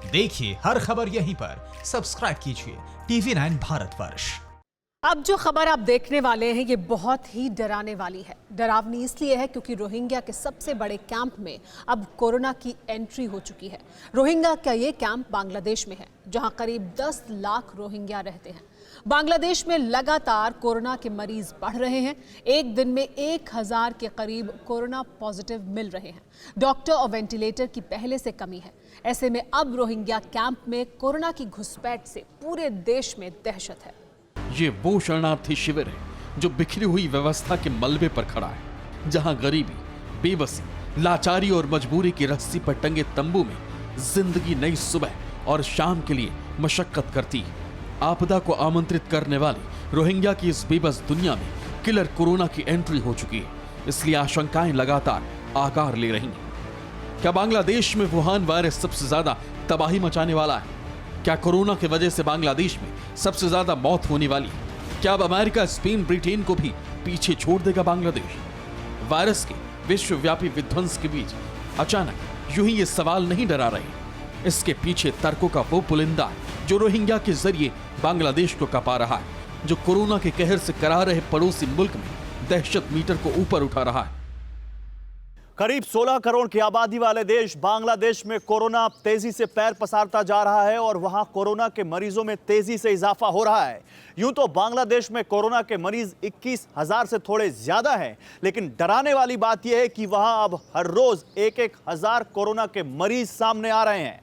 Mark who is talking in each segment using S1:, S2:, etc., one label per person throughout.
S1: देखिए हर खबर यहीं पर, सब्सक्राइब कीजिए TV9 भारतवर्ष।
S2: अब जो खबर आप देखने वाले हैं ये बहुत ही डराने वाली है। डरावनी इसलिए है क्योंकि रोहिंग्या के सबसे बड़े कैंप में अब कोरोना की एंट्री हो चुकी है। रोहिंग्या का ये कैंप बांग्लादेश में है, जहां करीब 10 लाख रोहिंग्या रहते हैं। बांग्लादेश में लगातार कोरोना के मरीज बढ़ रहे हैं। एक दिन में 1000 के करीब कोरोना पॉजिटिव मिल रहे हैं। डॉक्टर और वेंटिलेटर की पहले से कमी है। ऐसे में अब रोहिंग्या कैंप में कोरोना की घुसपैठ से पूरे देश में दहशत है।
S3: ये वो शरणार्थी शिविर है जो बिखरी हुई व्यवस्था के मलबे पर खड़ा है, जहां गरीबी, बेबसी, लाचारी और मजबूरी की रस्सी पर टंगे तंबू में जिंदगी नई सुबह और शाम के लिए मशक्कत करती है। आपदा को आमंत्रित करने वाली रोहिंग्या की इस बेबस दुनिया में किलर कोरोना की एंट्री हो चुकी है, इसलिए आशंकाएं लगातार आकार ले रही हैं। क्या बांग्लादेश में वुहान वायरस सबसे ज्यादा तबाही मचाने वाला है? क्या कोरोना की वजह से बांग्लादेश में सबसे ज्यादा मौत होने वाली है? क्या अब अमेरिका, स्पेन, ब्रिटेन को भी पीछे छोड़ देगा बांग्लादेश? वायरस के विश्वव्यापी विध्वंस के बीच अचानक यूं ही ये सवाल नहीं डरा रहे। इसके पीछे तर्कों का वो पुलिंदा जो रोहिंग्या के जरिए बांग्लादेश को कपा रहा है, जो कोरोना के कहर से करा रहे पड़ोसी मुल्क में दहशत मीटर को ऊपर उठा रहा है।
S4: करीब 16 करोड़ की आबादी वाले देश बांग्लादेश में कोरोना तेजी से पैर पसारता जा रहा है और वहां कोरोना के मरीजों में तेजी से इजाफा हो रहा है। यूं तो बांग्लादेश में कोरोना के मरीज 21,000 से थोड़े ज्यादा हैं, लेकिन डराने वाली बात यह है कि वहां अब हर रोज 1-1 कोरोना के मरीज सामने आ रहे हैं।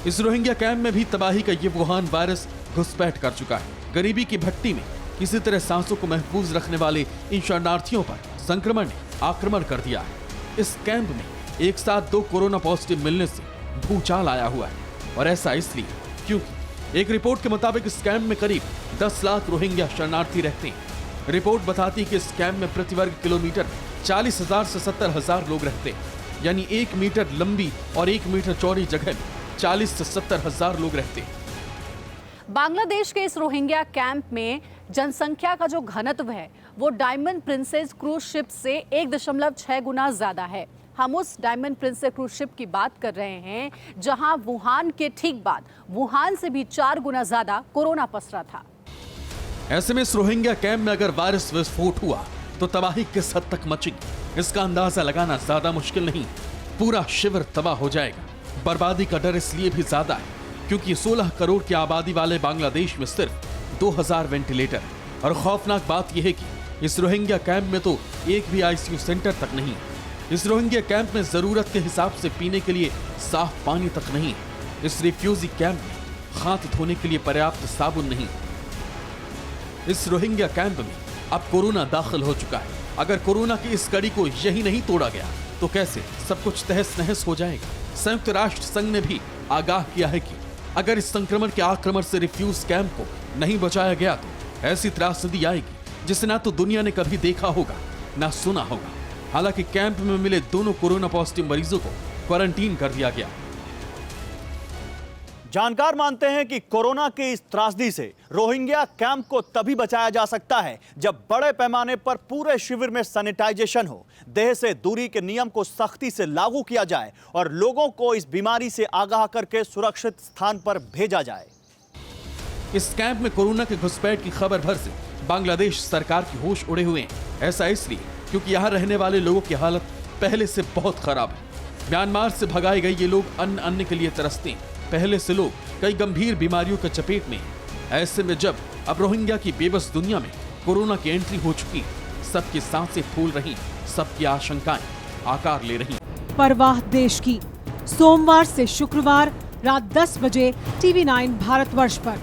S3: इस रोहिंग्या कैंप में भी तबाही का ये वुहान वायरस घुसपैठ कर चुका है। गरीबी की भट्टी में किसी तरह सांसों को महफूज रखने वाले इन शरणार्थियों पर संक्रमण ने आक्रमण कर दिया है। इस कैंप में एक साथ 2 कोरोना पॉजिटिव मिलने से भूचाल आया हुआ है, और ऐसा इसलिए क्योंकि एक रिपोर्ट के मुताबिक इस कैंप में करीब 10 लाख रोहिंग्या शरणार्थी रहते हैं। रिपोर्ट बताती है कि इस कैंप में प्रति वर्ग किलोमीटर 40,000 से 70,000 लोग रहते हैं, यानी 1 मीटर लंबी और 1 मीटर चौड़ी जगह में 40 से 70,000 लोग रहते हैं।
S5: बांग्लादेश के इस रोहिंग्या कैंप में जनसंख्या का जो घनत्व है वो डायमंड प्रिंसेस क्रूज शिप से 1.6 गुना ज्यादा है। हम उस डायमंड प्रिंसेस क्रूज शिप की बात कर रहे हैं जहां वुहान के ठीक बाद वुहान से भी 4 गुना ज्यादा कोरोना पसरा था।
S3: ऐसे में इस रोहिंग्या कैंप में अगर वायरस विस्फोट हुआ तो तबाही किस हद तक मचेगी, इसका अंदाजा लगाना ज्यादा मुश्किल नहीं। पूरा शिविर तबाह हो जाएगा। बर्बादी का डर इसलिए भी ज्यादा है क्योंकि 16 करोड़ की आबादी वाले बांग्लादेश में सिर्फ 2000 वेंटिलेटर है, और खौफनाक बात यह है कि इस रोहिंग्या कैंप में तो एक भी आईसीयू सेंटर तक नहीं है। इस रोहिंग्या कैंप में जरूरत के हिसाब से पीने के लिए साफ पानी तक नहीं है। इस रिफ्यूजी कैंप में हाथ धोने के लिए पर्याप्त साबुन नहीं। इस रोहिंग्या कैंप में अब कोरोना दाखिल हो चुका है। अगर कोरोना की इस कड़ी को यही नहीं तोड़ा गया तो कैसे सब कुछ तहस नहस हो जाएगा। संयुक्त राष्ट्र संघ ने भी आगाह किया है कि अगर इस संक्रमण के आक्रमण से रिफ्यूज कैंप को नहीं बचाया गया तो ऐसी त्रासदी आएगी जिसे ना तो दुनिया ने कभी देखा होगा ना सुना होगा। हालांकि कैंप में मिले दोनों कोरोना पॉजिटिव मरीजों को क्वारंटीन कर दिया गया।
S4: जानकार मानते हैं कि कोरोना की इस त्रासदी से रोहिंग्या कैंप को तभी बचाया जा सकता है जब बड़े पैमाने पर पूरे शिविर में सैनिटाइजेशन हो, देह से दूरी के नियम को सख्ती से लागू किया जाए और लोगों को इस बीमारी से आगाह करके सुरक्षित स्थान पर भेजा जाए।
S3: इस कैंप में कोरोना के घुसपैठ की खबर भर से बांग्लादेश सरकार की होश उड़े हुए हैं। ऐसा इसलिए क्योंकि यहाँ रहने वाले लोगों की हालत पहले से बहुत खराब है। म्यांमार से भगाए गए ये लोग अन्न के लिए तरसते हैं। पहले से लोग कई गंभीर बीमारियों के चपेट में हैं। ऐसे में जब अब रोहिंग्या की बेबस दुनिया में कोरोना की एंट्री हो चुकी है, सबकी सांसें फूल रही, सबकी आशंकाएं आकार ले रही।
S2: परवाह देश की, सोमवार से शुक्रवार रात 10 बजे TV9 भारतवर्ष पर।